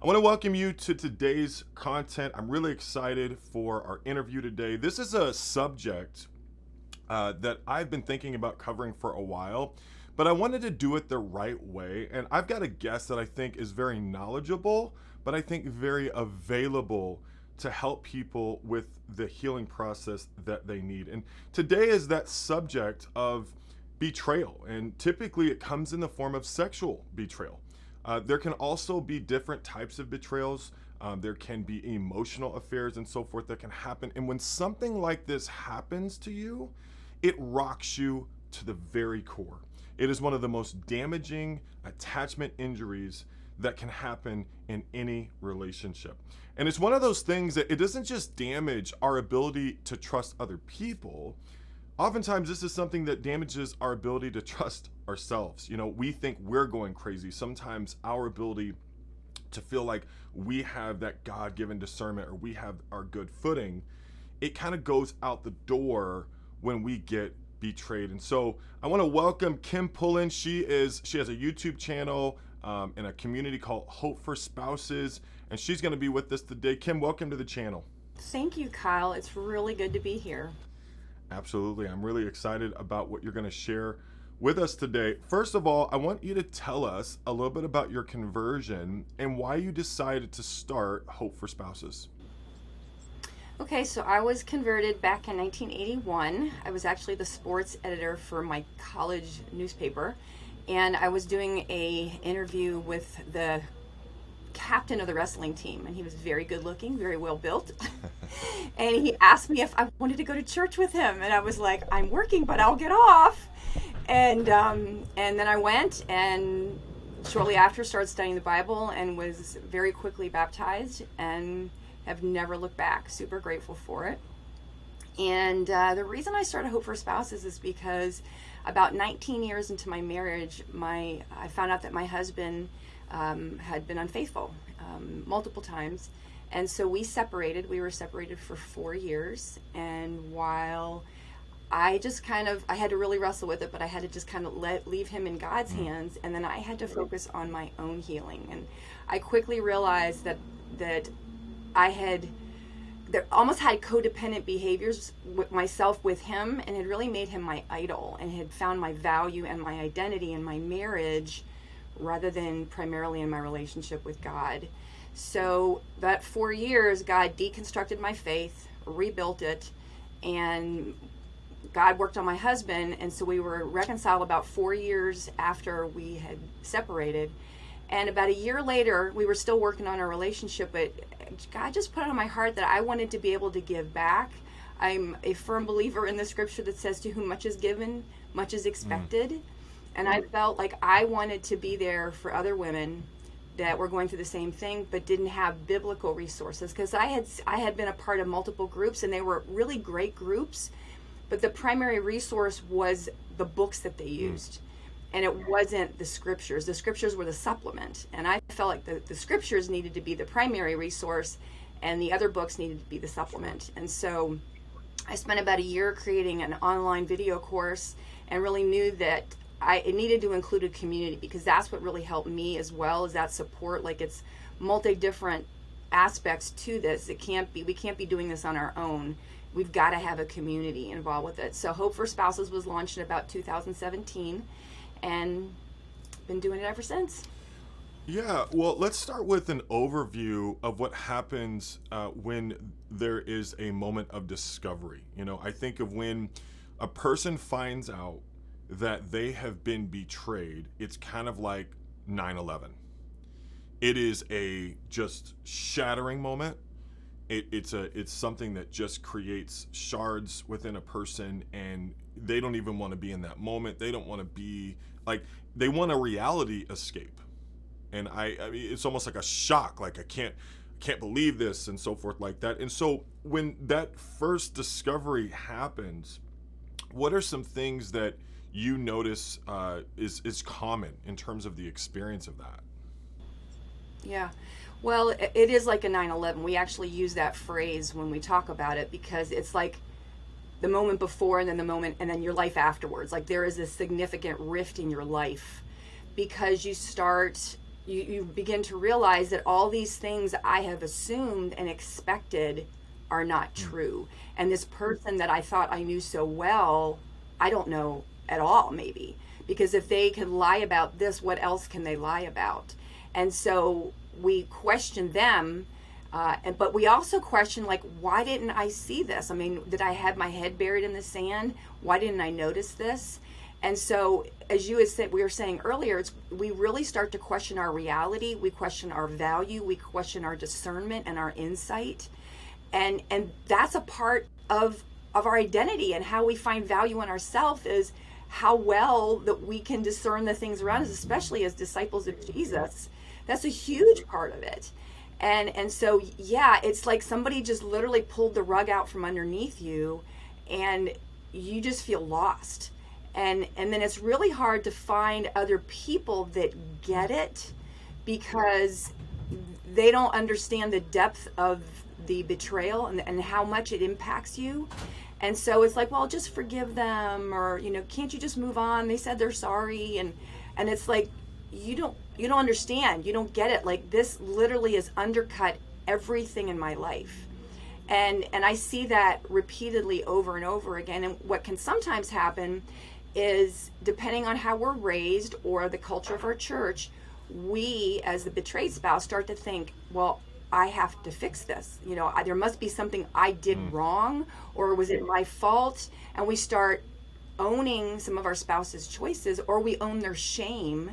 I want to welcome you to today's content. I'm really excited for our interview today. This is a subject that I've been thinking about covering for a while, but I wanted to do it the right way. And I've got a guest that I think is very knowledgeable, but I think very available to help people with the healing process that they need. And today is that subject of betrayal. And typically it comes in the form of sexual betrayal. There can also be different types of betrayals. There can be emotional affairs and so forth that can happen. And when something like this happens to you, it rocks you to the very core. It is one of the most damaging attachment injuries that can happen in any relationship. And it's one of those things that it doesn't just damage our ability to trust other people. Oftentimes, this is something that damages our ability to trust ourselves. You know, we think we're going crazy. Sometimes our ability to feel like we have that God-given discernment or we have our good footing, it kind of goes out the door when we get betrayed. And so I want to welcome Kim Pullen. She has a YouTube channel and a community called Hope for Spouses, and she's going to be with us today. Kim, welcome to the channel. Thank you, Kyle. It's really good to be here. Absolutely. I'm really excited about what you're going to share with us today. First of all, I want you to tell us a little bit about your conversion and why you decided to start Hope for Spouses. Okay, so I was converted back in 1981. I was actually the sports editor for my college newspaper, and I was doing a interview with the captain of the wrestling team, and he was very good looking, very well built. And he asked me if I wanted to go to church with him, and I was like, I'm working, but I'll get off. And then I went, and shortly after started studying the Bible and was very quickly baptized and have never looked back. Super grateful for it. And the reason I started Hope for Spouses is because about 19 years into my marriage, I found out that my husband had been unfaithful multiple times. And so we separated. We were separated for 4 years. And while I had to really wrestle with it, but I had to just kind of leave him in God's hands. And then I had to focus on my own healing. And I quickly realized that I almost had codependent behaviors with myself with him, and had really made him my idol, and had found my value and my identity in my marriage rather than primarily in my relationship with God. So that 4 years, God deconstructed my faith, rebuilt it, and God worked on my husband. And so we were reconciled about 4 years after we had separated. And about a year later, we were still working on our relationship, but God just put it on my heart that I wanted to be able to give back. I'm a firm believer in the scripture that says, to whom much is given, much is expected. And I felt like I wanted to be there for other women that were going through the same thing, but didn't have biblical resources. Because I had been a part of multiple groups, and they were really great groups, but the primary resource was the books that they used. And it wasn't the scriptures. The scriptures were the supplement. And I felt like the scriptures needed to be the primary resource, and the other books needed to be the supplement. And so I spent about a year creating an online video course, and really knew that it needed to include a community, because that's what really helped me as well, is that support. Like, it's different aspects to this. We can't be doing this on our own. We've got to have a community involved with it. So Hope for Spouses was launched in about 2017, and been doing it ever since. Yeah, well, let's start with an overview of what happens when there is a moment of discovery. You know, I think of when a person finds out that they have been betrayed, it's kind of like 9/11. It is a just shattering moment. It's something that just creates shards within a person, and they don't even want to be in that moment. They don't want to be like, they want a reality escape. And I mean, it's almost like a shock, like I can't believe this, and so forth like that. And so when that first discovery happens, what are some things that you notice is common in terms of the experience of that? Yeah. Well, it is like a 9/11. We actually use that phrase when we talk about it, because it's like the moment before, and then the moment, and then your life afterwards. Like, there is a significant rift in your life, because you begin to realize that all these things I have assumed and expected are not true. And this person that I thought I knew so well, I don't know at all, maybe. Because if they can lie about this, what else can they lie about? And so we question them, but we also question, like, why didn't I see this? I mean, did I have my head buried in the sand? Why didn't I notice this? And so, as you had said, we were saying earlier, we really start to question our reality. We question our value. We question our discernment and our insight. And that's a part of our identity, and how we find value in ourselves is how well that we can discern the things around us, especially as disciples of Jesus. That's a huge part of it. And so, yeah, it's like somebody just literally pulled the rug out from underneath you, and you just feel lost. And then it's really hard to find other people that get it, because they don't understand the depth of the betrayal and how much it impacts you. And so it's like, well, just forgive them, or, can't you just move on? They said they're sorry. And it's like, you don't understand. You don't get it. Like, this literally has undercut everything in my life. And I see that repeatedly over and over again. And what can sometimes happen is, depending on how we're raised or the culture of our church, we, as the betrayed spouse, start to think, well, I have to fix this. There must be something I did wrong, or was it my fault? And we start owning some of our spouse's choices, or we own their shame,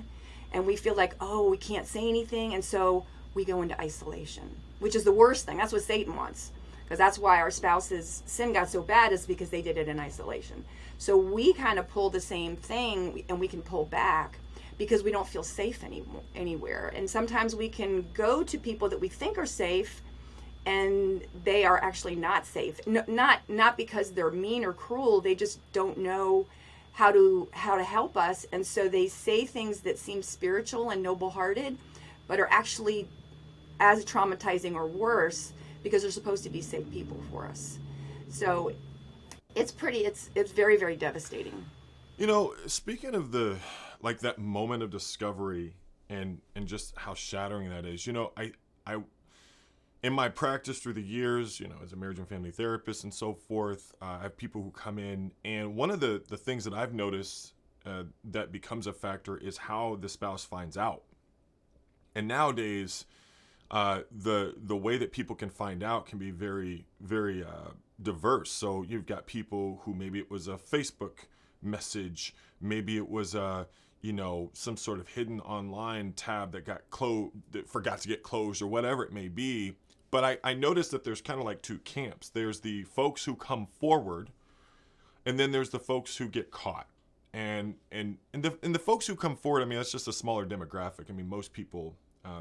and we feel like, oh, we can't say anything. And so we go into isolation, which is the worst thing. That's what Satan wants, because that's why our spouse's sin got so bad, is because they did it in isolation. So we kind of pull the same thing, and we can pull back because we don't feel safe anywhere. And sometimes we can go to people that we think are safe, and they are actually not safe. Not because they're mean or cruel. They just don't know how to help us. And so they say things that seem spiritual and noble-hearted, but are actually as traumatizing or worse, because they're supposed to be safe people for us. So it's very, very devastating. Speaking of that moment of discovery and just how shattering that is, I in my practice through the years, as a marriage and family therapist and so forth, I have people who come in, and one of the things that I've noticed that becomes a factor is how the spouse finds out. And nowadays, the way that people can find out can be very, very diverse. So you've got people who, maybe it was a Facebook message, maybe it was some sort of hidden online tab that that forgot to get closed, or whatever it may be. But I noticed that there's kind of like two camps. There's the folks who come forward, and then there's the folks who get caught. And the folks who come forward, I mean, that's just a smaller demographic. I mean, most people,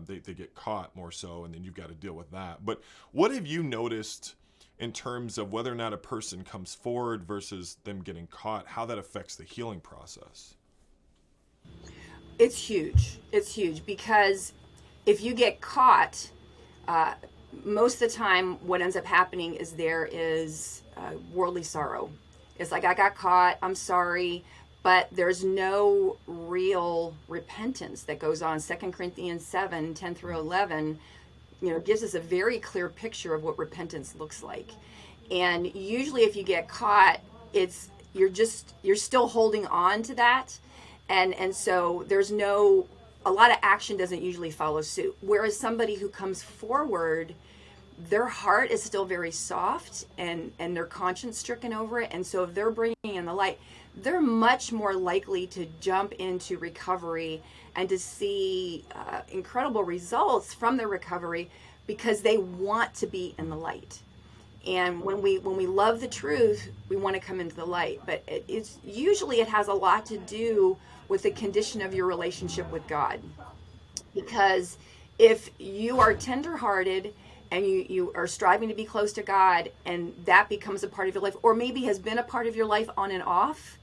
they get caught more so, and then you've got to deal with that. But what have you noticed in terms of whether or not a person comes forward versus them getting caught, how that affects the healing process? It's huge. It's huge, because if you get caught, most of the time what ends up happening is there is worldly sorrow. It's like, I got caught, I'm sorry, but there's no real repentance that goes on. 2 Corinthians 7, 10 through 11, gives us a very clear picture of what repentance looks like. And usually if you get caught, you're still holding on to that. And so there's a lot of action doesn't usually follow suit. Whereas somebody who comes forward, their heart is still very soft, and their conscience stricken over it. And so if they're bringing in the light, they're much more likely to jump into recovery and to see incredible results from their recovery, because they want to be in the light. And when we love the truth, we want to come into the light. But it has a lot to do with the condition of your relationship with God. Because if you are tenderhearted and you are striving to be close to God, and that becomes a part of your life, or maybe has been a part of your life on and off,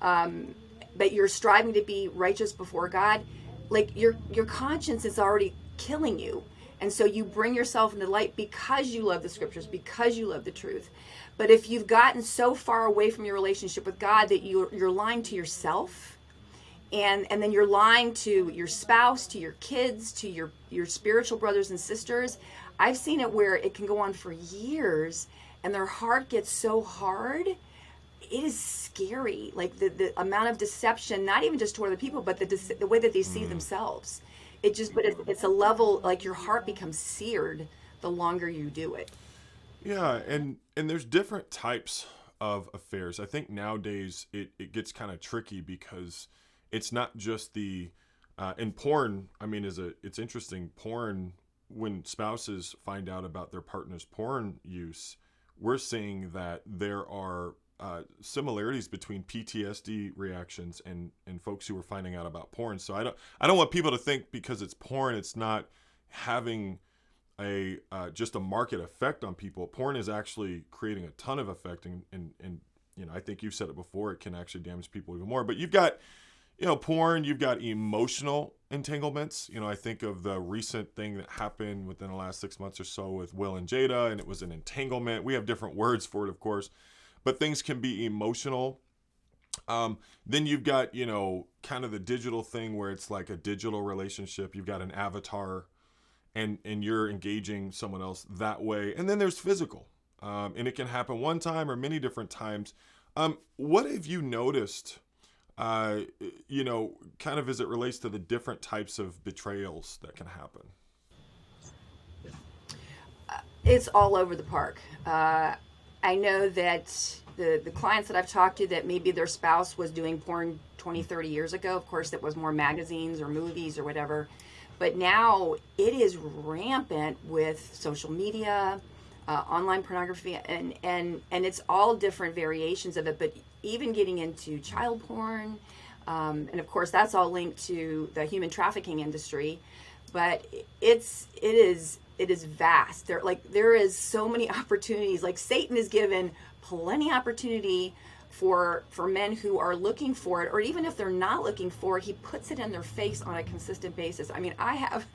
but you're striving to be righteous before God, like your conscience is already killing you. And so you bring yourself into light because you love the scriptures, because you love the truth. But if you've gotten so far away from your relationship with God that you're lying to yourself, and then you're lying to your spouse, to your kids, to your spiritual brothers and sisters. I've seen it where it can go on for years, and their heart gets so hard. It is scary, like the amount of deception, not even just toward other people, but the way that they see themselves. It's a level, like your heart becomes seared the longer you do it. Yeah, and there's different types of affairs. I think nowadays it gets kind of tricky because it's not just the in porn. I mean, it's interesting. Porn, when spouses find out about their partner's porn use, we're seeing that there are similarities between PTSD reactions and folks who are finding out about porn. So I don't want people to think because it's porn, it's not having a just a market effect on people. Porn is actually creating a ton of effect, and I think you've said it before. It can actually damage people even more. But you've got porn. You've got emotional entanglements. I think of the recent thing that happened within the last 6 months or so with Will and Jada, and it was an entanglement. We have different words for it, of course, but things can be emotional. Then you've got kind of the digital thing where it's like a digital relationship. You've got an avatar and you're engaging someone else that way. And then there's physical. And it can happen one time or many different times. What have you noticed, kind of as it relates to the different types of betrayals that can happen? It's all over the park. I know that the clients that I've talked to, that maybe their spouse was doing porn 20, 30 years ago. Of course, it was more magazines or movies or whatever. But now it is rampant with social media, online pornography, and it's all different variations of it. But even getting into child porn, and of course that's all linked to the human trafficking industry. But it is vast. There is so many opportunities. Like Satan is given plenty opportunity for men who are looking for it, or even if they're not looking for it, he puts it in their face on a consistent basis. I mean, I have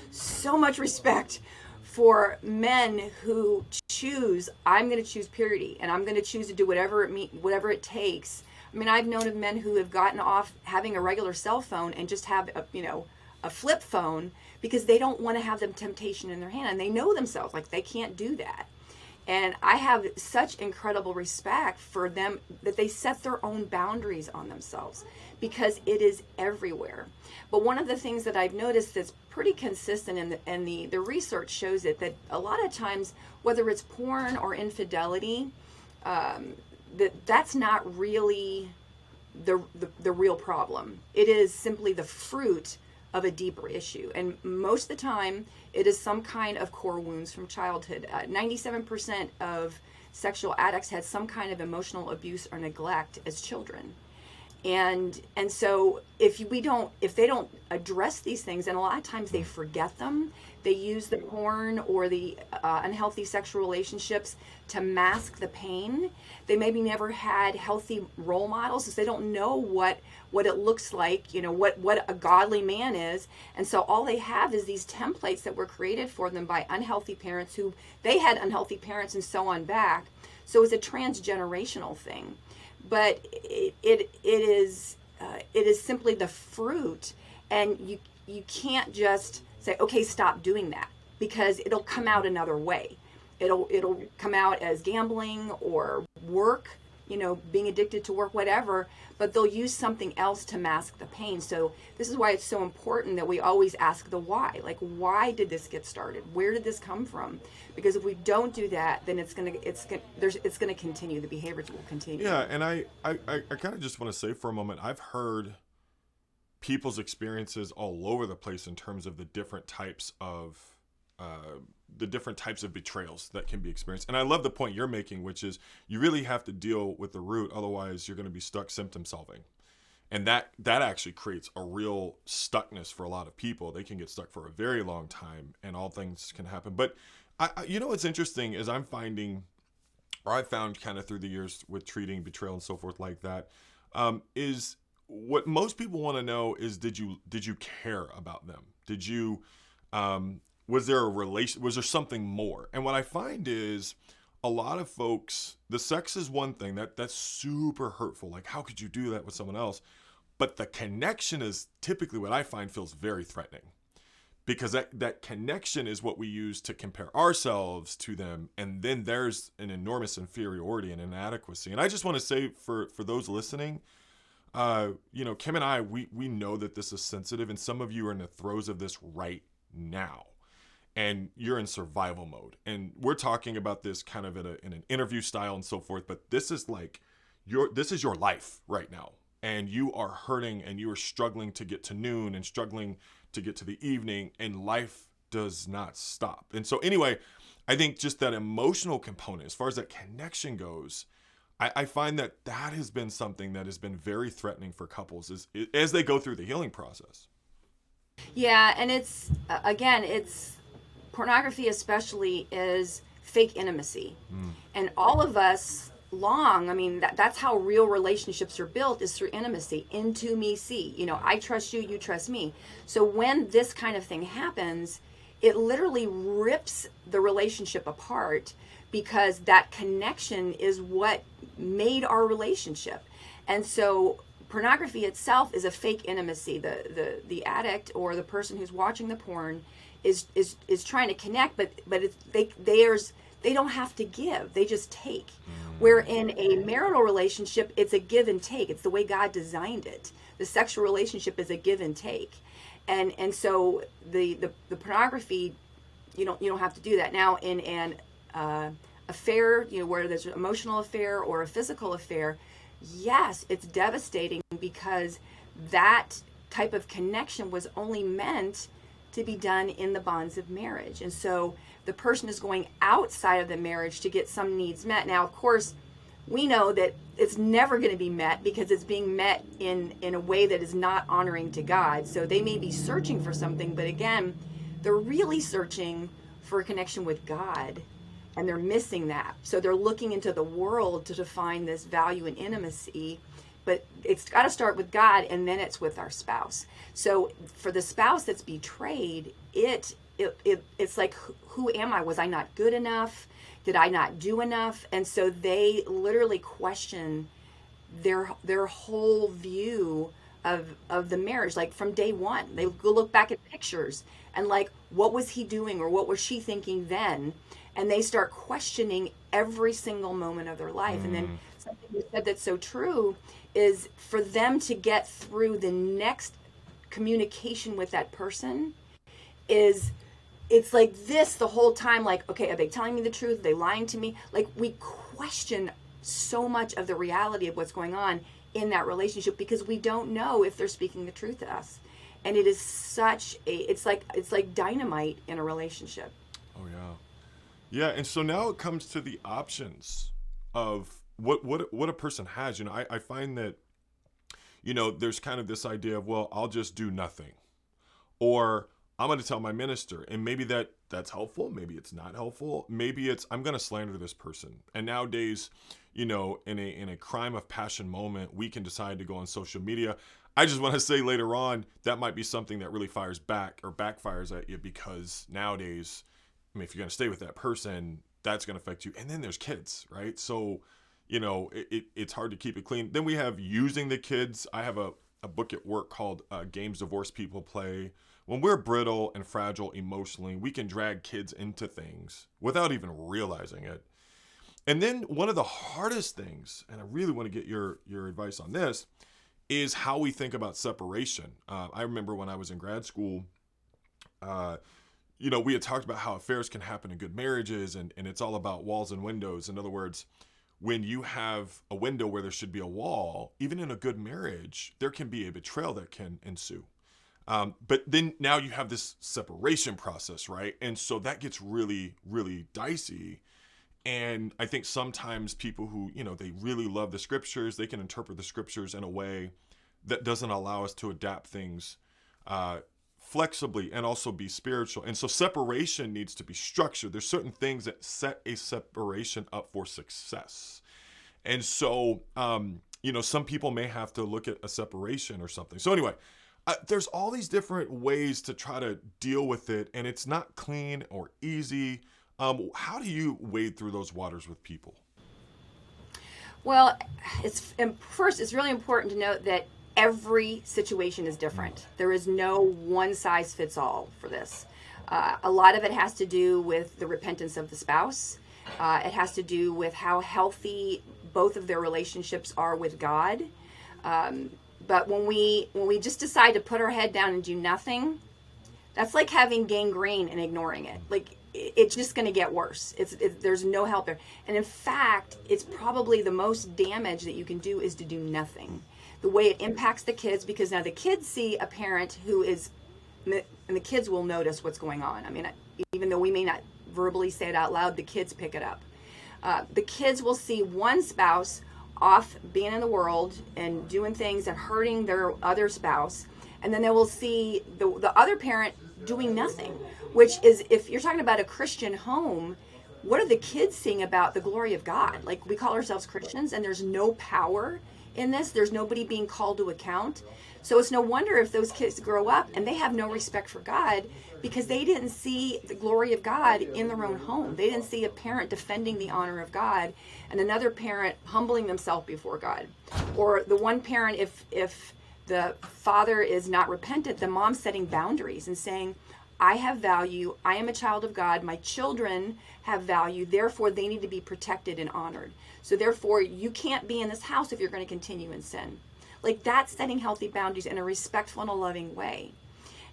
so much respect for men who choose, I'm going to choose purity, and I'm going to choose to do whatever it takes. I mean, I've known of men who have gotten off having a regular cell phone and just have a flip phone because they don't want to have the temptation in their hand, and they know themselves, like they can't do that. And I have such incredible respect for them that they set their own boundaries on themselves, because it is everywhere. But one of the things that I've noticed that's pretty consistent, and the research shows it, that a lot of times, whether it's porn or infidelity, that's not really the real problem. It is simply the fruit of a deeper issue. And most of the time, it is some kind of core wounds from childhood. 97% of sexual addicts had some kind of emotional abuse or neglect as children. And so if they don't address these things, and a lot of times they forget them, they use the porn or the unhealthy sexual relationships to mask the pain. They maybe never had healthy role models, so they don't know what it looks like, what a godly man is. And so all they have is these templates that were created for them by unhealthy parents, who they had unhealthy parents and so on back. So it's a transgenerational thing. But it is simply the fruit, and you can't just say, okay, stop doing that, because it'll come out another way. It'll come out as gambling or work, being addicted to work, whatever, but they'll use something else to mask the pain. So this is why it's so important that we always ask the why. Like, why did this get started? Where did this come from? Because if we don't do that, then it's gonna continue. The behaviors will continue. Yeah, and I kind of just want to say for a moment, I've heard people's experiences all over the place in terms of the different types of betrayals that can be experienced. And I love the point you're making, which is you really have to deal with the root, otherwise you're going to be stuck symptom solving. And that actually creates a real stuckness for a lot of people. They can get stuck for a very long time, and all things can happen. But what's interesting is I've found kind of through the years with treating betrayal and so forth like that, is what most people want to know is, did you care about them? Did you, was there a relation? Was there something more? And what I find is a lot of folks, the sex is one thing that's super hurtful. Like, how could you do that with someone else? But the connection is typically what I find feels very threatening, because that connection is what we use to compare ourselves to them. And then there's an enormous inferiority and inadequacy. And I just want to say for those listening, Kim and I, we know that this is sensitive, and some of you are in the throes of this right now, and you're in survival mode. And we're talking about this kind of in an interview style and so forth, but this is like this is your life right now. And you are hurting, and you are struggling to get to noon and struggling to get to the evening, and life does not stop. And so anyway, I think just that emotional component, as far as that connection goes, I find that has been something that has been very threatening for couples as they go through the healing process. Yeah, and it's pornography especially is fake intimacy. And all of us that's how real relationships are built, is through intimacy. Into me see, I trust you, you trust me. So when this kind of thing happens, it literally rips the relationship apart, because that connection is what made our relationship. And so pornography itself is a fake intimacy. The addict or the person who's watching the porn is trying to connect, but they don't have to give, they just take. Where in a marital relationship, it's a give and take. It's the way God designed it. The sexual relationship is a give and take. And so the pornography, you don't have to do that. Now in an affair, where there's an emotional affair or a physical affair, yes, it's devastating, because that type of connection was only meant to be done in the bonds of marriage. And so the person is going outside of the marriage to get some needs met. Now, of course, we know that it's never going to be met, because it's being met in a way that is not honoring to God. So they may be searching for something, but again, they're really searching for a connection with God, and they're missing that. So they're looking into the world to define this value in intimacy, but it's got to start with God, and then it's with our spouse. So for the spouse that's betrayed, it's like, who am I? Was I not good enough? Did I not do enough? And so they literally question their whole view of the marriage, like from day one. They go look back at pictures and like, what was he doing or what was she thinking then? And they start questioning every single moment of their life. And then something you said that's so true is, for them to get through the next communication with that person, it's like this the whole time. Like, okay, are they telling me the truth? Are they lying to me? Like, we question so much of the reality of what's going on in that relationship, because we don't know if they're speaking the truth to us. And it is it's like dynamite in a relationship. Oh yeah. Yeah, and so now it comes to the options of what a person has. I find that, there's kind of this idea of, well, I'll just do nothing, or I'm going to tell my minister, and maybe that's helpful. Maybe it's not helpful. Maybe it's, I'm going to slander this person. And nowadays, in a crime of passion moment, we can decide to go on social media. I just want to say later on, that might be something that really fires back or backfires at you, because nowadays, if you're going to stay with that person, that's going to affect you. And then there's kids, right? So, it's hard to keep it clean. Then we have using the kids. I have a book at work called Games Divorced People Play. When we're brittle and fragile emotionally, we can drag kids into things without even realizing it. And then one of the hardest things, and I really want to get your advice on this, is how we think about separation. I remember when I was in grad school, we had talked about how affairs can happen in good marriages, and it's all about walls and windows. In other words, when you have a window where there should be a wall, even in a good marriage, there can be a betrayal that can ensue. But then now you have this separation process, right? And so that gets really, really dicey. And I think sometimes people who, they really love the scriptures, they can interpret the scriptures in a way that doesn't allow us to adapt things flexibly and also be spiritual. And so separation needs to be structured. There's certain things that set a separation up for success. And so, some people may have to look at a separation or something. So anyway, there's all these different ways to try to deal with it, and it's not clean or easy. How do you wade through those waters with people? Well, it's really important to note that every situation is different. There is no one size fits all for this. A lot of it has to do with the repentance of the spouse. It has to do with how healthy both of their relationships are with God. But when we just decide to put our head down and do nothing, that's like having gangrene and ignoring it. Like, it's just going to get worse. There's no help there. And in fact, it's probably the most damage that you can do is to do nothing. The way it impacts the kids, because now the kids see a parent who is, and the kids will notice what's going on. I mean, even though we may not verbally say it out loud, the kids pick it up. The kids will see one spouse off being in the world and doing things and hurting their other spouse, and then they will see the other parent doing nothing, which is, if you're talking about a Christian home, what are the kids seeing about the glory of God? Like, we call ourselves Christians and there's no power in this. There's nobody being called to account. So it's no wonder if those kids grow up and they have no respect for God, because they didn't see the glory of God in their own home. They didn't see a parent defending the honor of God and another parent humbling themselves before God. Or the one parent, if the father is not repentant, the mom setting boundaries and saying, I have value, I am a child of God, my children have value, therefore they need to be protected and honored. So therefore you can't be in this house if you're going to continue in sin. Like, that's setting healthy boundaries in a respectful and a loving way.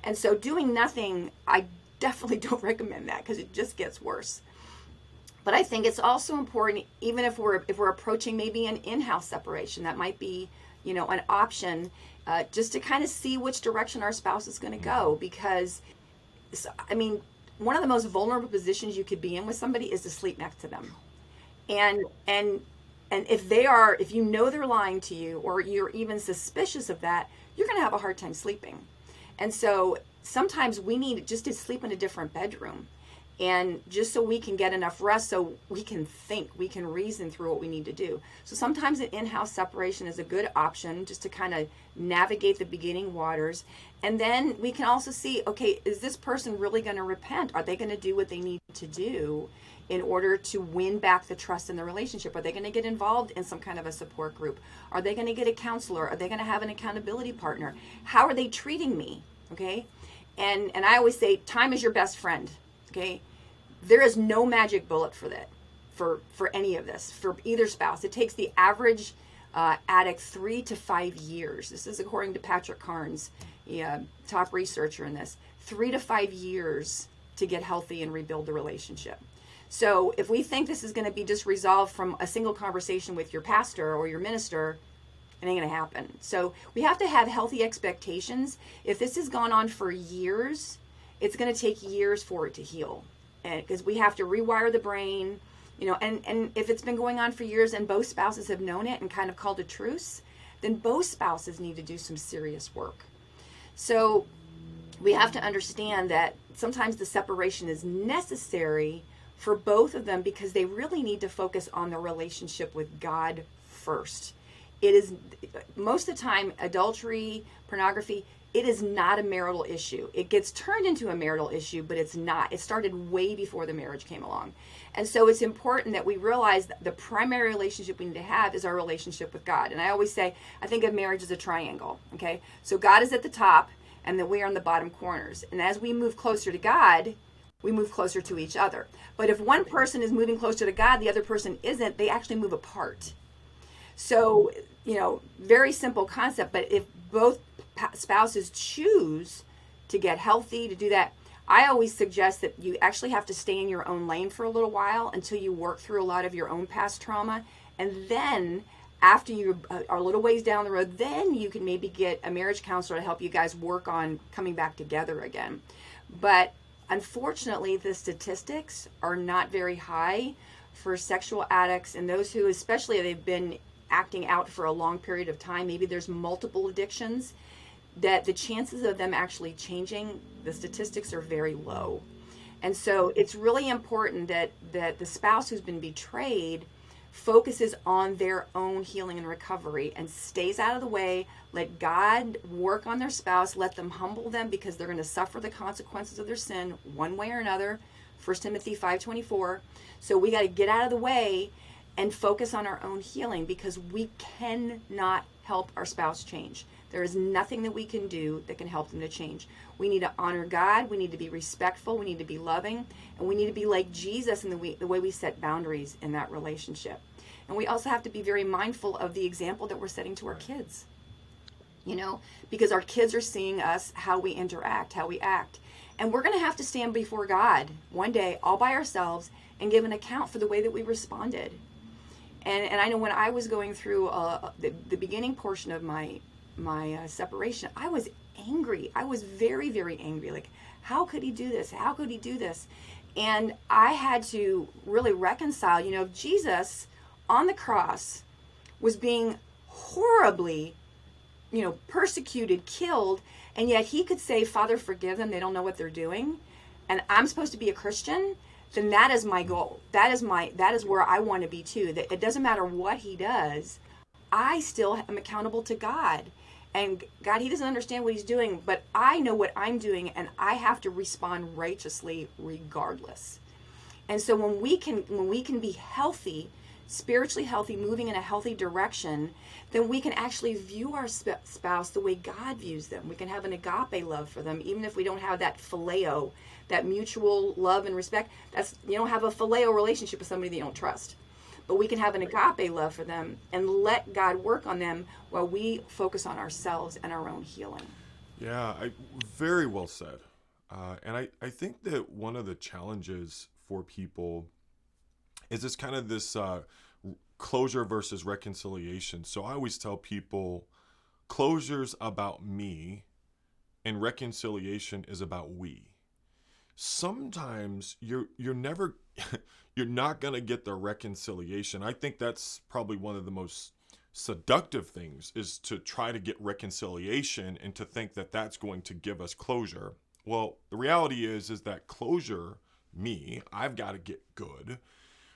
And so doing nothing, I definitely don't recommend that, because it just gets worse. But I think it's also important, even if we're approaching maybe an in-house separation, that might be, an option, just to kind of see which direction our spouse is going to go. Because, I mean, one of the most vulnerable positions you could be in with somebody is to sleep next to them. And if you know they're lying to you, or you're even suspicious of that, you're going to have a hard time sleeping. And so sometimes we need just to sleep in a different bedroom, and just so we can get enough rest, so we can think, we can reason through what we need to do. So sometimes an in-house separation is a good option, just to kind of navigate the beginning waters. And then we can also see, okay, is this person really going to repent? Are they going to do what they need to do in order to win back the trust in the relationship? Are they going to get involved in some kind of a support group? Are they going to get a counselor? Are they going to have an accountability partner? How are they treating me? Okay. And I always say, time is your best friend. Okay. There is no magic bullet for that, for any of this, for either spouse. It takes the average addict 3 to 5 years. This is according to Patrick Carnes, top researcher in this, 3 to 5 years to get healthy and rebuild the relationship. So if we think this is going to be just resolved from a single conversation with your pastor or your minister, it ain't going to happen. So we have to have healthy expectations. If this has gone on for years, it's going to take years for it to heal. Because we have to rewire the brain, and if it's been going on for years and both spouses have known it and kind of called a truce, then both spouses need to do some serious work. So we have to understand that sometimes the separation is necessary for both of them, because they really need to focus on the relationship with God first. It is, most of the time, adultery, pornography, it is not a marital issue. It gets turned into a marital issue, but it's not. It started way before the marriage came along. And so it's important that we realize that the primary relationship we need to have is our relationship with God. And I always say, I think of marriage as a triangle, okay? So God is at the top, and then we are in the bottom corners. And as we move closer to God, we move closer to each other. But if one person is moving closer to God, the other person isn't, they actually move apart. So, very simple concept, but if both spouses choose to get healthy, to do that, I always suggest that you actually have to stay in your own lane for a little while until you work through a lot of your own past trauma. And then after you are a little ways down the road, then you can maybe get a marriage counselor to help you guys work on coming back together again. But unfortunately, the statistics are not very high for sexual addicts and those who, especially, they've been acting out for a long period of time. Maybe there's multiple addictions, that the chances of them actually changing, the statistics are very low. And so it's really important that the spouse who's been betrayed focuses on their own healing and recovery and stays out of the way. Let God work on their spouse. Let them humble them, because they're going to suffer the consequences of their sin one way or another. 1 Timothy 5:24. So we got to get out of the way and focus on our own healing, because we cannot help our spouse change. There is nothing that we can do that can help them to change. We need to honor God. We need to be respectful. We need to be loving. And we need to be like Jesus in the way we set boundaries in that relationship. And we also have to be very mindful of the example that we're setting to our kids. Because our kids are seeing us, how we interact, how we act. And we're going to have to stand before God one day all by ourselves and give an account for the way that we responded. And I know when I was going through the beginning portion of my separation, I was angry. I was very, very angry. Like, how could he do this? How could he do this? And I had to really reconcile, if Jesus on the cross was being horribly, persecuted, killed, and yet he could say, Father, forgive them. They don't know what they're doing. And I'm supposed to be a Christian. Then that is my goal. That is where I want to be too. That it doesn't matter what he does. I still am accountable to God. And God, he doesn't understand what he's doing, but I know what I'm doing, and I have to respond righteously regardless. And so when we can be healthy, spiritually healthy, moving in a healthy direction, then we can actually view our spouse the way God views them. We can have an agape love for them, even if we don't have that phileo, that mutual love and respect. You don't have a phileo relationship with somebody that you don't trust. But we can have an agape love for them and let God work on them while we focus on ourselves and our own healing. Yeah, very well said. And I think that one of the challenges for people is this closure versus reconciliation. So I always tell people closure's about me and reconciliation is about we. Sometimes you're never you're not going to get the reconciliation. I think that's probably one of the most seductive things, is to try to get reconciliation and to think that that's going to give us closure. Well, the reality is that closure, I've got to get good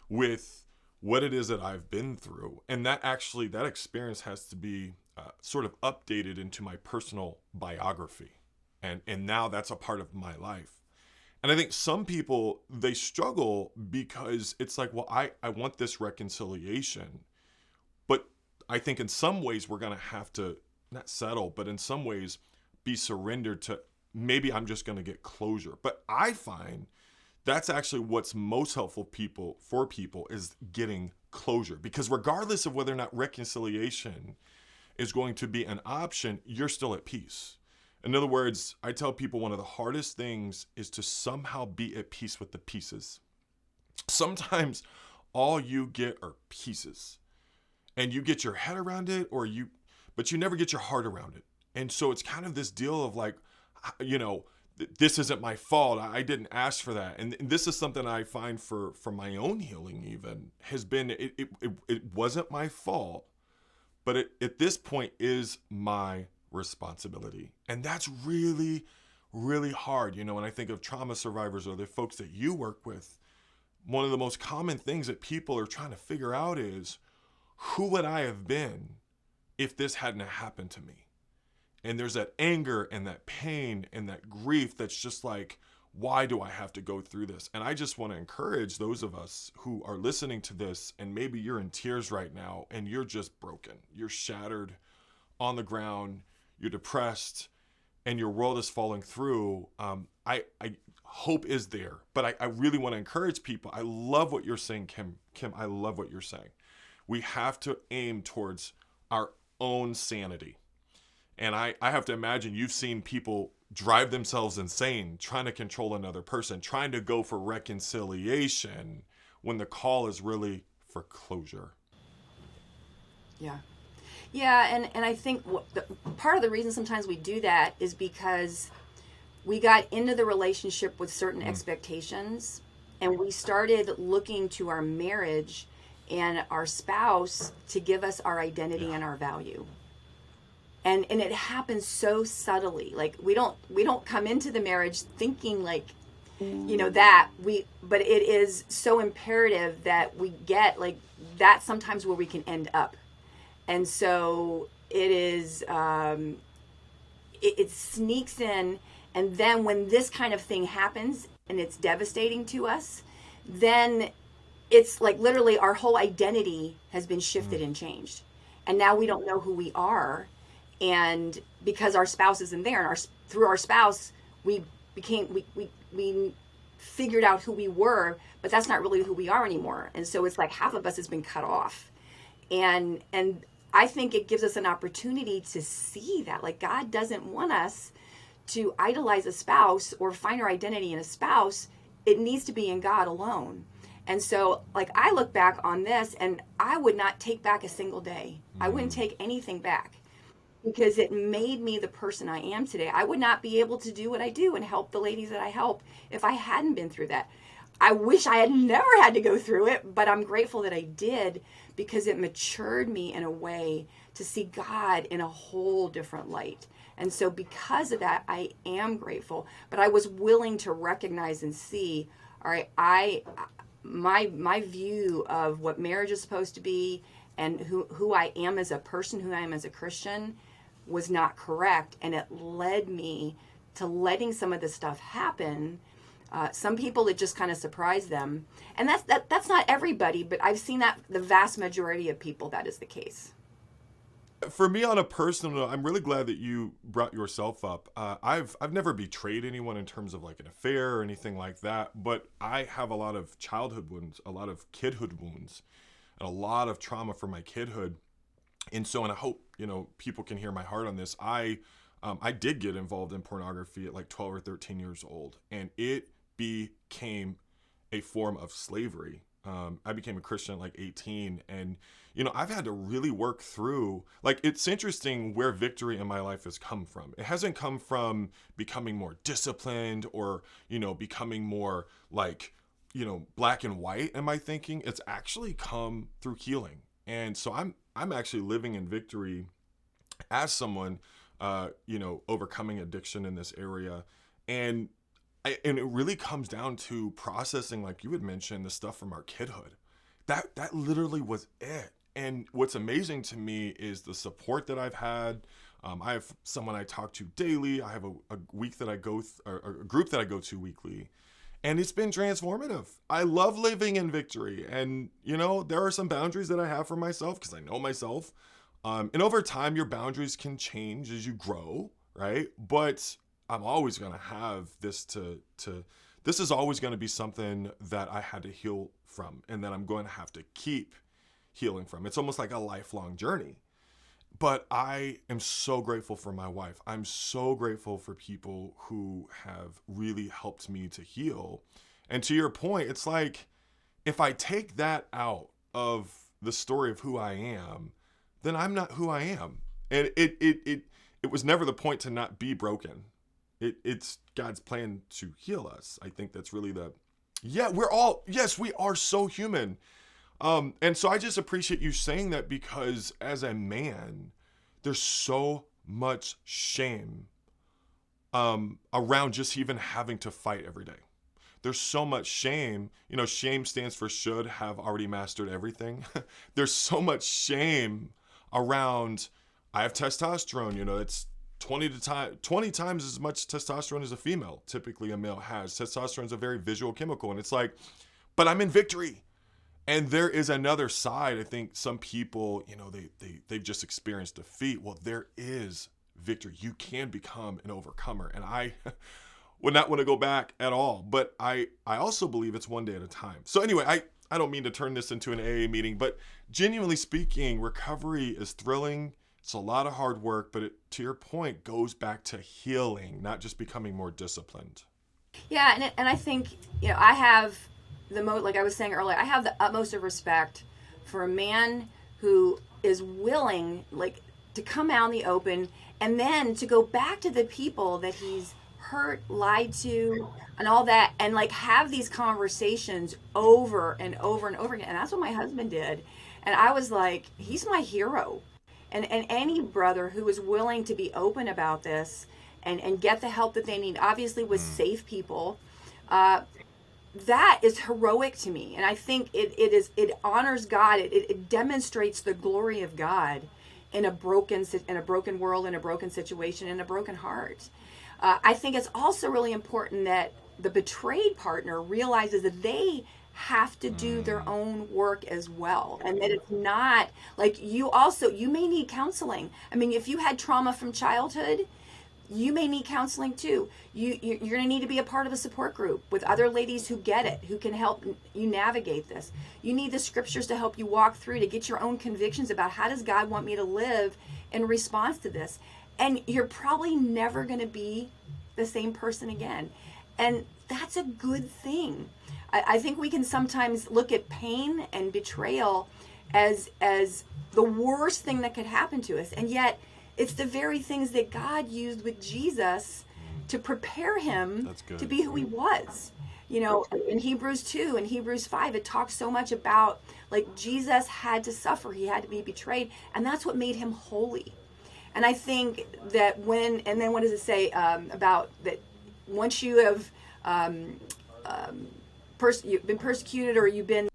with what it is that I've been through. And that experience has to be sort of updated into my personal biography. And now that's a part of my life. And I think some people, they struggle because it's like, well, I want this reconciliation. But I think in some ways we're going to have to not settle, but in some ways be surrendered to, maybe I'm just going to get closure. But I find that's actually what's most helpful for people is getting closure. Because regardless of whether or not reconciliation is going to be an option, you're still at peace. In other words, I tell people one of the hardest things is to somehow be at peace with the pieces. Sometimes all you get are pieces, and you get your head around it, but you never get your heart around it. And so it's kind of this deal of like, this isn't my fault. I didn't ask for that. And this is something I find for my own healing even has been, it wasn't my fault, but it at this point is my responsibility. And that's really, really hard. When I think of trauma survivors or the folks that you work with, one of the most common things that people are trying to figure out is, who would I have been if this hadn't happened to me? And there's that anger and that pain and that grief that's just like, why do I have to go through this? And I just want to encourage those of us who are listening to this, and maybe you're in tears right now and you're just broken. You're shattered on the ground. You're depressed and your world is falling through. I hope is there, but I really want to encourage people. I love what you're saying, Kim. I love what you're saying. We have to aim towards our own sanity. And I have to imagine you've seen people drive themselves insane, trying to control another person, trying to go for reconciliation when the call is really for closure. Yeah. Yeah, and I think part of the reason sometimes we do that is because we got into the relationship with certain expectations, and we started looking to our marriage and our spouse to give us our identity and our value. And it happens so subtly. Like we don't come into the marriage thinking like, but it is so imperative that we get like that's sometimes where we can end up. And so it is, it sneaks in. And then when this kind of thing happens and it's devastating to us, then it's like literally our whole identity has been shifted and changed. And now we don't know who we are. And because our spouse isn't there, and through our spouse, we we figured out who we were, but that's not really who we are anymore. And so it's like half of us has been cut off. And I think it gives us an opportunity to see that, like, God doesn't want us to idolize a spouse or find our identity in a spouse. It needs to be in God alone. And so, like, I look back on this and I would not take back a single day. I wouldn't take anything back, because it made me the person I am today. I would not be able to do what I do and help the ladies that I help if I hadn't been through that. I wish I had never had to go through it, but I'm grateful that I did, because it matured me in a way to see God in a whole different light. And so because of that, I am grateful, but I was willing to recognize and see, all right, my view of what marriage is supposed to be and who I am as a person, who I am as a Christian, was not correct. And it led me to letting some of this stuff happen. Some people, it just kind of surprised them. And that's not everybody, but I've seen that the vast majority of people, that is the case. For me, on a personal note, I'm really glad that you brought yourself up. I've never betrayed anyone in terms of like an affair or anything like that, but I have a lot of childhood wounds, a lot of kidhood wounds, and a lot of trauma from my kidhood. And so, and I hope, people can hear my heart on this. I did get involved in pornography at like 12 or 13 years old, and it became a form of slavery. I became a Christian at like 18, and I've had to really work through, like, it's interesting where victory in my life has come from. It hasn't come from becoming more disciplined or, becoming more like, black and white in my thinking. It's actually come through healing. And so I'm actually living in victory as someone, overcoming addiction in this area. And it really comes down to processing, like you had mentioned, the stuff from our kidhood. That literally was it. And what's amazing to me is the support that I've had. I have someone I talk to daily. I have a week that I go, or a group that I go to weekly, and it's been transformative. I love living in victory, and there are some boundaries that I have for myself because I know myself. And over time, your boundaries can change as you grow, right? But I'm always going to have this this is always going to be something that I had to heal from, and that I'm going to have to keep healing from. It's almost like a lifelong journey. But I am so grateful for my wife. I'm so grateful for people who have really helped me to heal. And to your point, it's like, if I take that out of the story of who I am, then I'm not who I am. And it was never the point to not be broken. It's God's plan to heal us. I think that's really we are so human. And so I just appreciate you saying that, because as a man, there's so much shame around just even having to fight every day. There's so much shame. Shame stands for should have already mastered everything. There's so much shame around, I have testosterone, it's 20 times as much testosterone as a female, typically a male has. Testosterone is a very visual chemical. And it's like, but I'm in victory. And there is another side. I think some people, they've just experienced defeat. Well, there is victory. You can become an overcomer. And I would not want to go back at all. But I also believe it's one day at a time. So anyway, I don't mean to turn this into an AA meeting, but genuinely speaking, recovery is thrilling. It's a lot of hard work, but to your point, goes back to healing, not just becoming more disciplined. Yeah, and I think, I have like I was saying earlier, I have the utmost of respect for a man who is willing, like, to come out in the open, and then to go back to the people that he's hurt, lied to, and all that, and like have these conversations over and over and over again. And that's what my husband did. And I was like, he's my hero. And any brother who is willing to be open about this and get the help that they need, obviously with safe people, that is heroic to me. And I think it honors God. It demonstrates the glory of God in a broken world, in a broken situation, in a broken heart. I think it's also really important that the betrayed partner realizes that they have to do their own work as well. And that it's not like you may need counseling. I mean, if you had trauma from childhood, you may need counseling too. You're going to need to be a part of a support group with other ladies who get it, who can help you navigate this. You need the scriptures to help you walk through, to get your own convictions about how does God want me to live in response to this. And you're probably never going to be the same person again. And that's a good thing. I think we can sometimes look at pain and betrayal as the worst thing that could happen to us. And yet, it's the very things that God used with Jesus to prepare him to be who he was. You know, in Hebrews 2 and Hebrews 5, it talks so much about, like, Jesus had to suffer. He had to be betrayed. And that's what made him holy. And I think that and then what does it say about that once you have you've been persecuted or you've been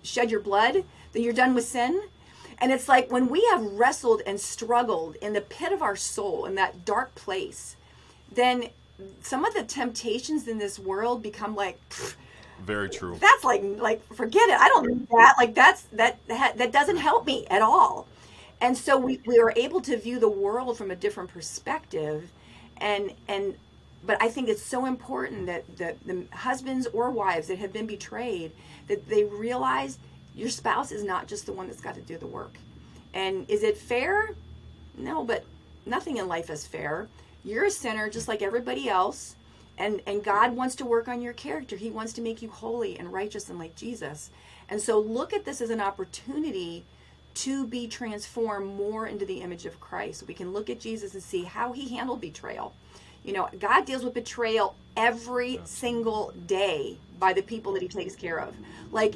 shed your blood, that you're done with sin? And it's like when we have wrestled and struggled in the pit of our soul, in that dark place, then some of the temptations in this world become like, very true. That's like forget it. I don't need that. Like that doesn't help me at all. And so we are able to view the world from a different perspective, but I think it's so important that the husbands or wives that have been betrayed, that they realize your spouse is not just the one that's got to do the work. And is it fair? No, but nothing in life is fair. You're a sinner just like everybody else. And God wants to work on your character. He wants to make you holy and righteous and like Jesus. And so look at this as an opportunity to be transformed more into the image of Christ. We can look at Jesus and see how he handled betrayal. You know, God deals with betrayal every single day by the people that he takes care of. Like,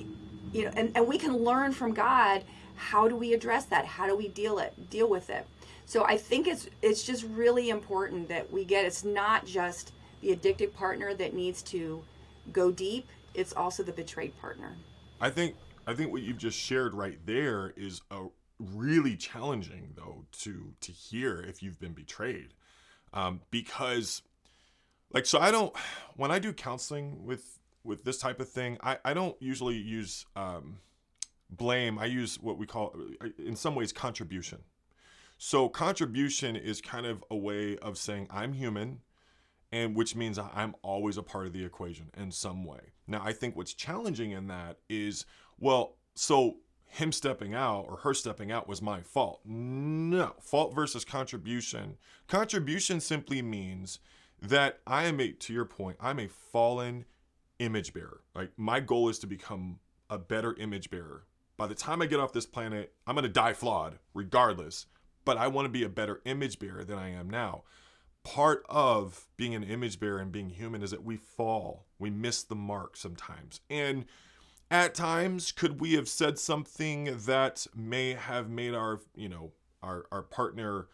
you know, and we can learn from God, how do we address that? How do we deal with it? So I think it's just really important that we get, it's not just the addicted partner that needs to go deep, it's also the betrayed partner. I think what you've just shared right there is a really challenging, though, to hear if you've been betrayed. Because, like, so when I do counseling with this type of thing, I don't usually use blame. I use what we call, in some ways, contribution. So contribution is kind of a way of saying I'm human, and which means I'm always a part of the equation in some way. Now, I think what's challenging in that is, well, so him stepping out or her stepping out was my fault. No, fault versus contribution. Contribution simply means that to your point, I'm a fallen image bearer. Like, my goal is to become a better image bearer. By the time I get off this planet, I'm going to die flawed regardless, but I want to be a better image bearer than I am now. Part of being an image bearer and being human is that we fall. We miss the mark sometimes. And at times, could we have said something that may have made our partner,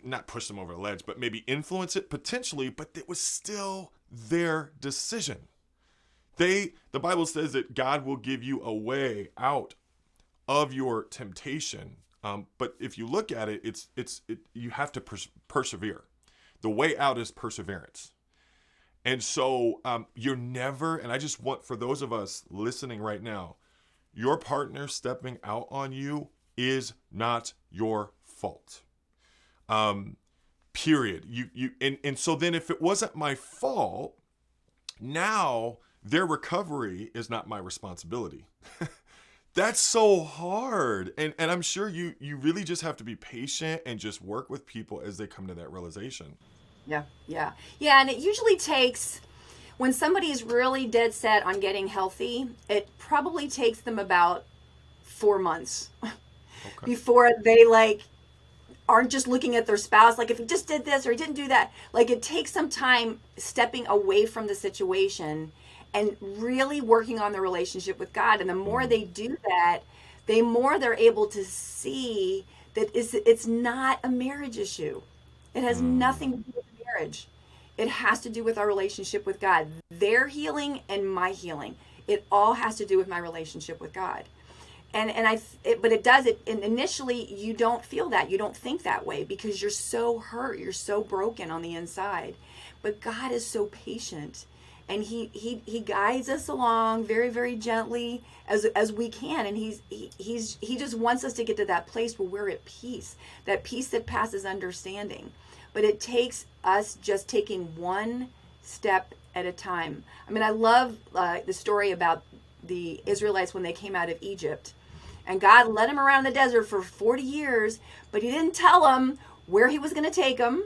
not push them over the ledge, but maybe influence it potentially, but it was still their decision. The Bible says that God will give you a way out of your temptation. But if you look at it, you have to persevere. The way out is perseverance. And so you're never, and I just want, for those of us listening right now, your partner stepping out on you is not your fault. Period. And so then if it wasn't my fault, now their recovery is not my responsibility. That's so hard. And I'm sure you really just have to be patient and just work with people as they come to that realization. Yeah. And it usually takes, when somebody is really dead set on getting healthy, it probably takes them about 4 months before they aren't just looking at their spouse like, if he just did this or he didn't do that. Like, it takes some time stepping away from the situation and really working on the relationship with God. And the more they do that, the more they're able to see that it's not a marriage issue. It has nothing to do with marriage. It has to do with our relationship with God. Their healing and my healing. It all has to do with my relationship with God. And initially you don't feel that. You don't think that way because you're so hurt. You're so broken on the inside. But God is so patient. and he guides us along very, very gently as we can, and he just wants us to get to that place where we're at peace, that peace that passes understanding. But it takes us just taking one step at a time. I mean, I love the story about the Israelites when they came out of Egypt, and God led them around the desert for 40 years, but he didn't tell them where he was going to take them.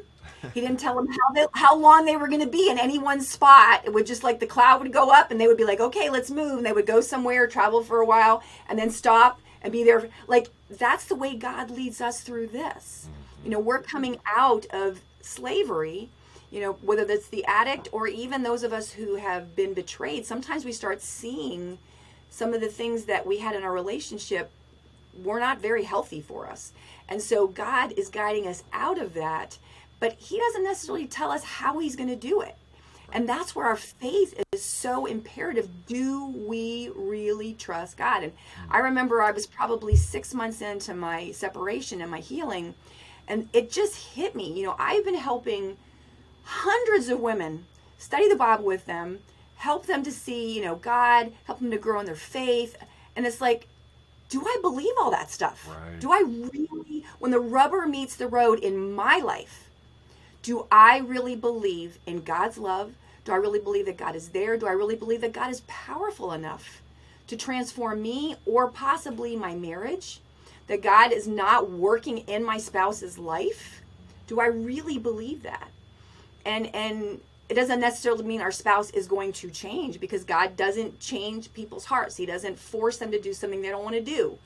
He didn't tell them how long they were going to be in any one spot. It would just, like, the cloud would go up and they would be like, okay, let's move. And they would go somewhere, travel for a while, and then stop and be there. Like, that's the way God leads us through this. You know, we're coming out of slavery, you know, whether that's the addict or even those of us who have been betrayed. Sometimes we start seeing some of the things that we had in our relationship were not very healthy for us. And so God is guiding us out of that, but he doesn't necessarily tell us how he's going to do it. And that's where our faith is so imperative. Do we really trust God? And I remember I was probably 6 months into my separation and my healing, and it just hit me. You know, I've been helping hundreds of women study the Bible with them, help them to see, you know, God, help them to grow in their faith. And it's like, do I believe all that stuff? Right. Do I really, when the rubber meets the road in my life, do I really believe in God's love? Do I really believe that God is there? Do I really believe that God is powerful enough to transform me or possibly my marriage? That God is not working in my spouse's life? Do I really believe that? And it doesn't necessarily mean our spouse is going to change, because God doesn't change people's hearts. He doesn't force them to do something they don't want to do.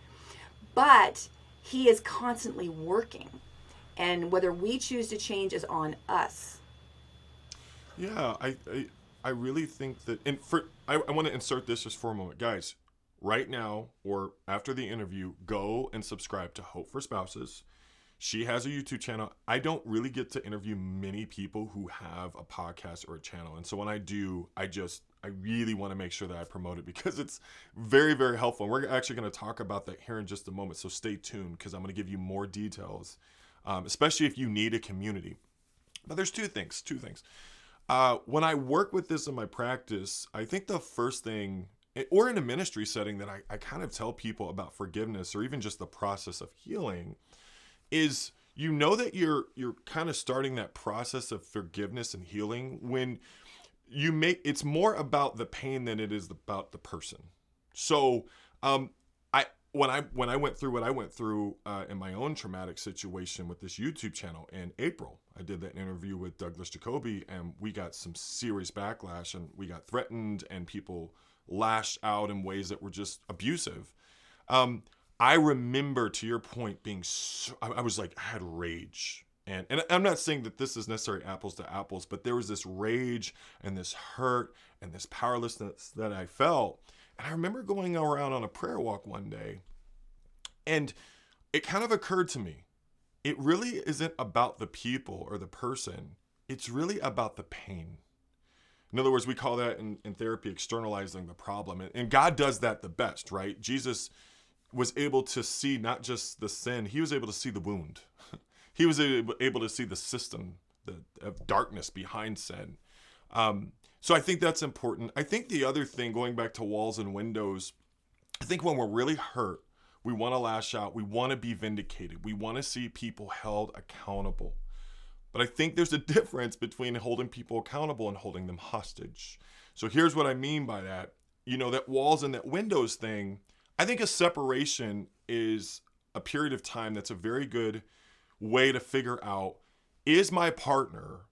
But he is constantly working. And whether we choose to change is on us. Yeah, I really think that, and I want to insert this just for a moment. Guys, right now or after the interview, go and subscribe to Hope for Spouses. She has a YouTube channel. I don't really get to interview many people who have a podcast or a channel. And so when I do, I really want to make sure that I promote it, because it's very, very helpful. And we're actually going to talk about that here in just a moment. So stay tuned, because I'm going to give you more details, especially if you need a community. But there's two things. When I work with this in my practice, I think the first thing, or in a ministry setting, that I kind of tell people about forgiveness, or even just the process of healing, is, you know, that you're kind of starting that process of forgiveness and healing when you make it's more about the pain than it is about the person. So when I went through what I went through in my own traumatic situation with this YouTube channel in April, I did that interview with Douglas Jacoby, and we got some serious backlash, and we got threatened, and people lashed out in ways that were just abusive. I remember, to your point, being I was like, I had rage. And I'm not saying that this is necessarily apples to apples, but there was this rage and this hurt and this powerlessness that I felt. And I remember going around on a prayer walk one day, and it kind of occurred to me, it really isn't about the people or the person. It's really about the pain. In other words, we call that in therapy externalizing the problem. And God does that the best, right? Jesus was able to see not just the sin, he was able to see the wound. He was able to see the system of darkness behind sin. So I think that's important. I think the other thing, going back to walls and windows, I think when we're really hurt, we want to lash out. We want to be vindicated. We want to see people held accountable. But I think there's a difference between holding people accountable and holding them hostage. So here's what I mean by that. You know, that walls and that windows thing, I think a separation is a period of time that's a very good way to figure out, is my partner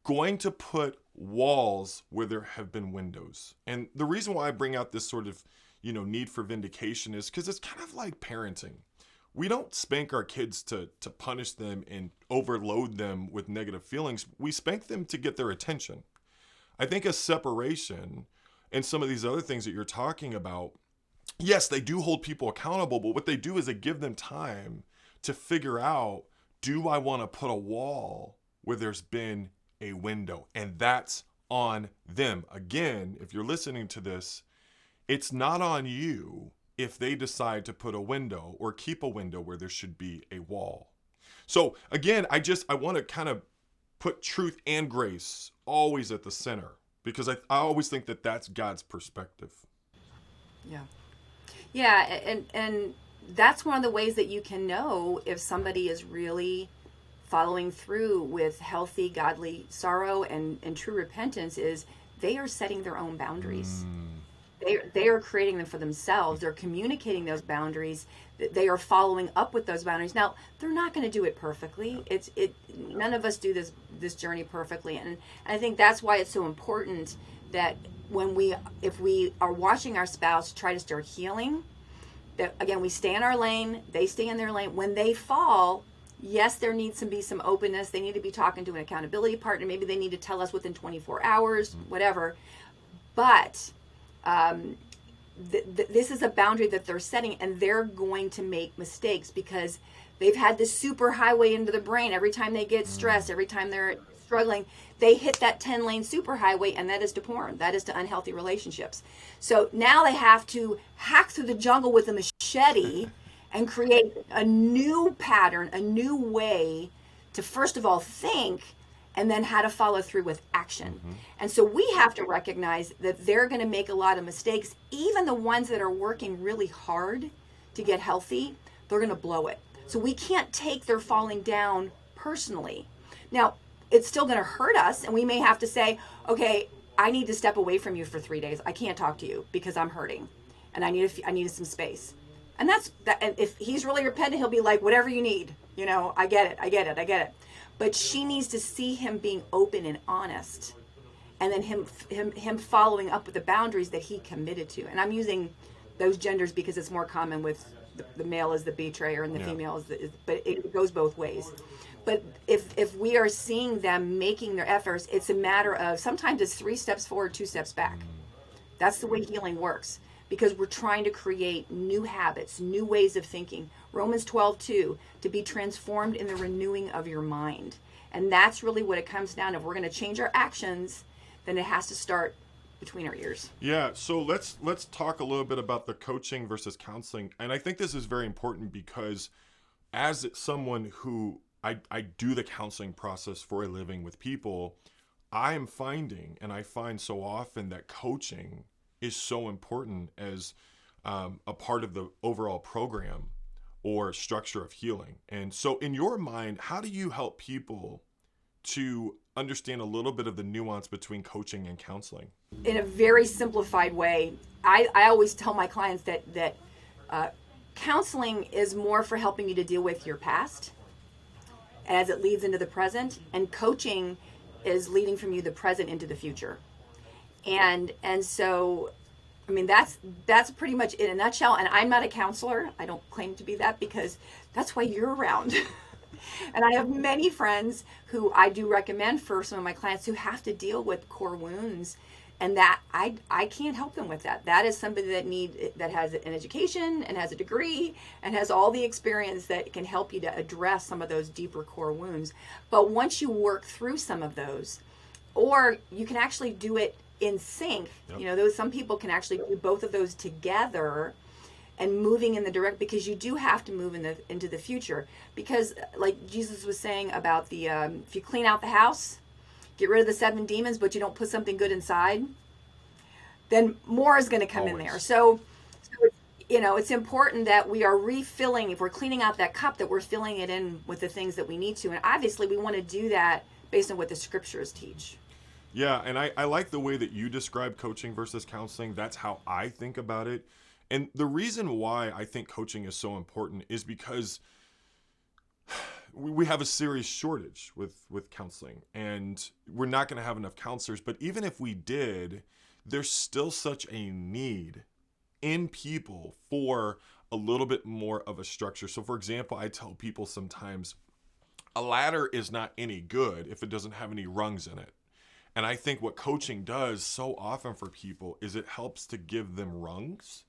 going to put walls where there have been windows? And the reason why I bring out this sort of, you know, need for vindication is because it's kind of like parenting. We don't spank our kids to punish them and overload them with negative feelings. We spank them to get their attention. I think a separation and some of these other things that you're talking about, yes, they do hold people accountable, but what they do is they give them time to figure out, do I want to put a wall where there's been a window? And that's on them. Again, if you're listening to this, it's not on you if they decide to put a window or keep a window where there should be a wall. So again, I want to kind of put truth and grace always at the center. Because I always think that that's God's perspective. Yeah. Yeah, and that's one of the ways that you can know if somebody is really following through with healthy, godly sorrow and true repentance is they are setting their own boundaries. Mm. They are creating them for themselves. They're communicating those boundaries. They are following up with those boundaries. Now, they're not going to do it perfectly. None of us do this journey perfectly, and I think that's why it's so important that if we are watching our spouse try to start healing, that again we stay in our lane, they stay in their lane. When they fall, yes, there needs to be some openness. They need to be talking to an accountability partner. Maybe they need to tell us within 24 hours, whatever. But this is a boundary that they're setting, and they're going to make mistakes because they've had this super highway into the brain. Every time they get stressed, every time they're struggling, they hit that 10-lane superhighway, and that is to porn. That is to unhealthy relationships. So now they have to hack through the jungle with a machete and create a new pattern, a new way to first of all think, and then how to follow through with action. Mm-hmm. And so we have to recognize that they're going to make a lot of mistakes. Even the ones that are working really hard to get healthy, they're going to blow it. So we can't take their falling down personally. Now, it's still going to hurt us, and we may have to say, okay, I need to step away from you for 3 days. I can't talk to you because I'm hurting, and I need some space. And that's that. And if he's really repentant, he'll be like, whatever you need. I get it. But she needs to see him being open and honest, and then him following up with the boundaries that he committed to. And I'm using those genders because it's more common with the male is the betrayer and the female is but it goes both ways. But if we are seeing them making their efforts, it's a matter of sometimes it's 3 steps forward, 2 steps back. That's the way healing works, because we're trying to create new habits, new ways of thinking. Romans 12:2, to be transformed in the renewing of your mind. And that's really what it comes down to. If we're going to change our actions, then it has to start between our ears. Yeah, so let's talk a little bit about the coaching versus counseling. And I think this is very important because as someone who I do the counseling process for a living with people, I am finding, and I find so often, that coaching is so important as a part of the overall program or structure of healing. And so in your mind, how do you help people to understand a little bit of the nuance between coaching and counseling? In a very simplified way, I always tell my clients that counseling is more for helping you to deal with your past as it leads into the present, and coaching is leading from you the present into the future. And so, I mean, that's pretty much in a nutshell. And I'm not a counselor. I don't claim to be that, because that's why you're around. And I have many friends who I do recommend for some of my clients who have to deal with core wounds, and that I can't help them with that. That is somebody that has an education and has a degree and has all the experience that can help you to address some of those deeper core wounds. But once you work through some of those, or you can actually do it in sync. Yep. Some people can actually do both of those together and moving in the direct, because you do have to move into the future. Because like Jesus was saying about the, if you clean out the house, get rid of the 7 demons, but you don't put something good inside, then more is going to come in there. So it's important that we are refilling. If we're cleaning out that cup, that we're filling it in with the things that we need to. And obviously we want to do that based on what the scriptures teach. Yeah, and I like the way that you describe coaching versus counseling. That's how I think about it. And the reason why I think coaching is so important is because we have a serious shortage with counseling, and we're not going to have enough counselors. But even if we did, there's still such a need in people for a little bit more of a structure. So for example, I tell people sometimes a ladder is not any good if it doesn't have any rungs in it. And I think what coaching does so often for people is it helps to give them rungs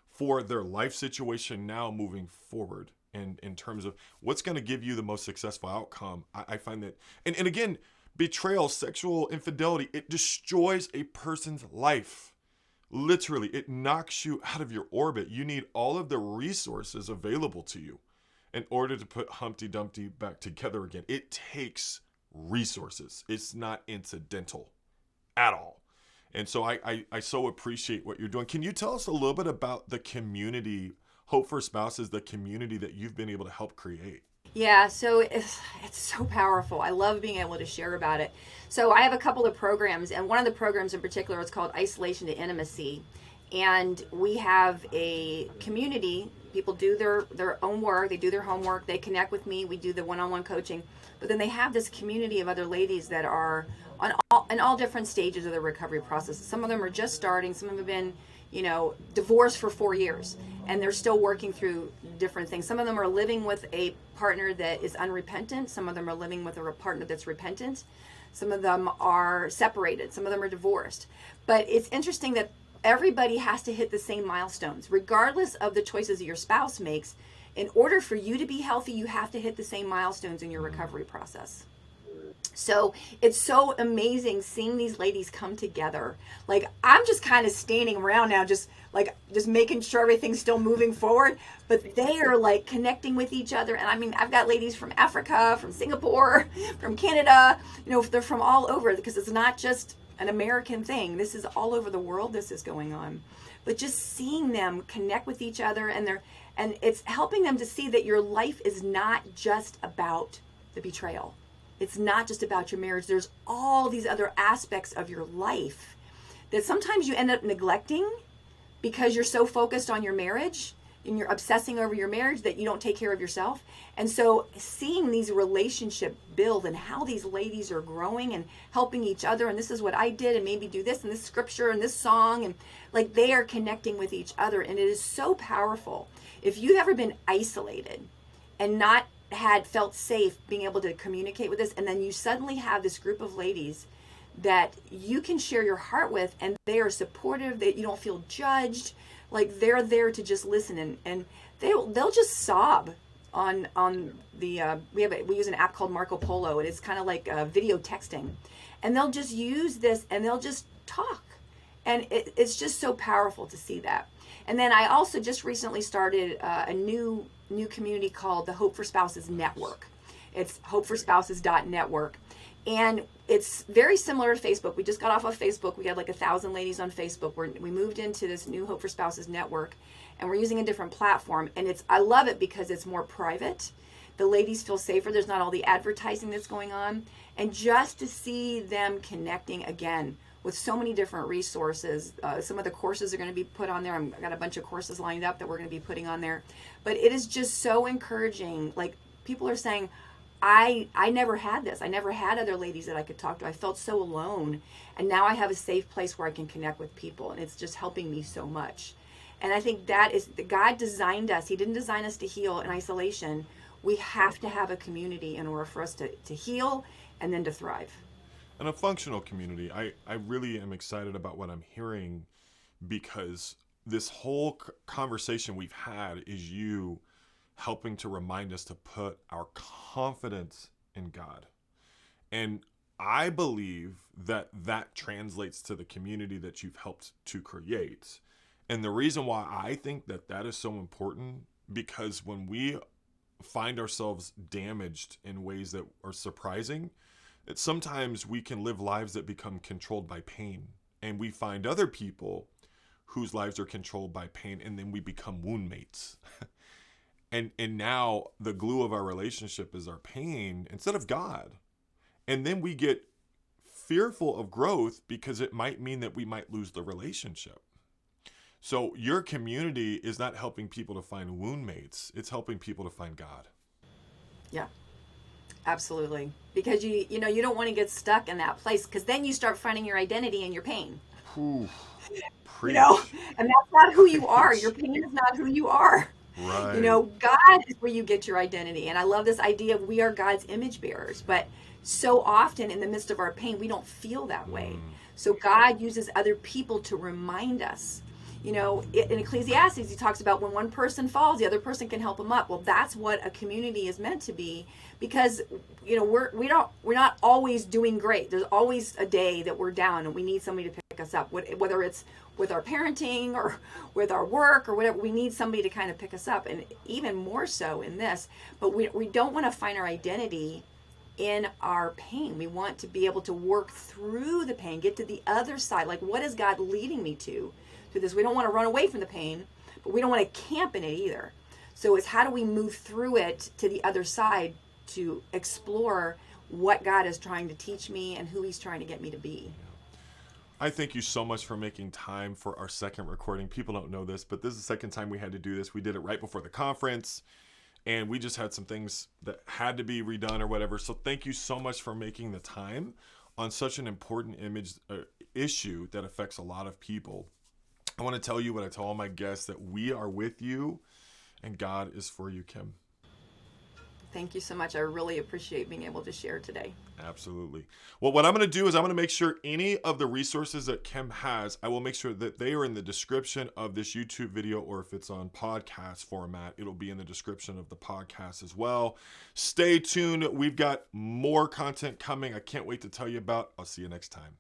for their life situation now moving forward. And in terms of what's going to give you the most successful outcome, I find that, and again, betrayal, sexual infidelity, it destroys a person's life. Literally, it knocks you out of your orbit. You need all of the resources available to you in order to put Humpty Dumpty back together again. It takes resources. It's not incidental at all. And so I so appreciate what you're doing. Can you tell us a little bit about the community, Hope for Spouses, the community that you've been able to help create? Yeah, so it's so powerful. I love being able to share about it. So I have a couple of programs, and one of the programs in particular is called Isolation to Intimacy. And we have a community. People do their own work, they do their homework, they connect with me, we do the one-on-one coaching. But then they have this community of other ladies that are in all different stages of the recovery process. Some of them are just starting, some of them have been, divorced for 4 years, and they're still working through different things. Some of them are living with a partner that is unrepentant. Some of them are living with a partner that's repentant. Some of them are separated. Some of them are divorced. But it's interesting that everybody has to hit the same milestones, regardless of the choices your spouse makes. In order for you to be healthy, you have to hit the same milestones in your recovery process. So it's so amazing seeing these ladies come together. Like, I'm just kind of standing around now, just making sure everything's still moving forward. But they are like connecting with each other. And I mean, I've got ladies from Africa, from Singapore, from Canada, they're from all over, because it's not just an American thing. This is all over the world. This is going on. But just seeing them connect with each other, and it's helping them to see that your life is not just about the betrayal. It's not just about your marriage. There's all these other aspects of your life that sometimes you end up neglecting because you're so focused on your marriage and you're obsessing over your marriage that you don't take care of yourself. And so seeing these relationships build and how these ladies are growing and helping each other, and this is what I did, and maybe do this and this scripture and this song, and like they are connecting with each other, and it is so powerful. If you've ever been isolated and not had felt safe being able to communicate with this, and then you suddenly have this group of ladies that you can share your heart with, and they are supportive, that you don't feel judged, like they're there to just listen, and they'll just sob on the we use an app called Marco Polo, and it's kind of like video texting, and they'll just use this and they'll just talk, and it's just so powerful to see that. And then I also just recently started a new community called the Hope for Spouses Network. It's hopeforspouses.network. And it's very similar to Facebook. We just got off of Facebook. We had like 1,000 ladies on Facebook. We moved into this new Hope for Spouses network, and we're using a different platform. And I love it because it's more private. The ladies feel safer. There's not all the advertising that's going on. And just to see them connecting again with so many different resources. Some of the courses are going to be put on there. I've got a bunch of courses lined up that we're going to be putting on there. But it is just so encouraging. Like, people are saying, I never had this. I never had other ladies that I could talk to. I felt so alone. And now I have a safe place where I can connect with people. And it's just helping me so much. And I think that is, God designed us. He didn't design us to heal in isolation. We have to have a community in order for us to heal and then to thrive. And a functional community. I really am excited about what I'm hearing, because this whole conversation we've had is you helping to remind us to put our confidence in God. And I believe that translates to the community that you've helped to create. And the reason why I think that is so important, because when we find ourselves damaged in ways that are surprising, that sometimes we can live lives that become controlled by pain, and we find other people whose lives are controlled by pain, and then we become wound mates. and now the glue of our relationship is our pain instead of God. And then we get fearful of growth because it might mean that we might lose the relationship. So your community is not helping people to find wound mates. It's helping people to find God. Yeah. Absolutely. Because you don't want to get stuck in that place, because then you start finding your identity in your pain. Ooh, and that's not who you are. Your pain is not who you are. Right. God is where you get your identity. And I love this idea of we are God's image bearers, but so often in the midst of our pain, we don't feel that way. So God uses other people to remind us. In Ecclesiastes, he talks about when one person falls, the other person can help them up. Well, that's what a community is meant to be, because we're not always doing great. There's always a day that we're down, and we need somebody to pick us up. Whether it's with our parenting or with our work or whatever, we need somebody to kind of pick us up, and even more so in this. But we don't want to find our identity in our pain. We want to be able to work through the pain, get to the other side. Like, what is God leading me to through this? We don't want to run away from the pain, but we don't want to camp in it either. So it's how do we move through it to the other side to explore what God is trying to teach me and who he's trying to get me to be. I thank you so much for making time for our second recording. People don't know this, but this is the second time we had to do this. We did it right before the conference, and we just had some things that had to be redone or whatever. So thank you so much for making the time on such an important issue that affects a lot of people. I want to tell you what I tell all my guests, that we are with you and God is for you, Kim. Thank you so much. I really appreciate being able to share today. Absolutely. Well, what I'm going to do is I'm going to make sure any of the resources that Kim has, I will make sure that they are in the description of this YouTube video, or if it's on podcast format, it'll be in the description of the podcast as well. Stay tuned. We've got more content coming. I can't wait to tell you about. I'll see you next time.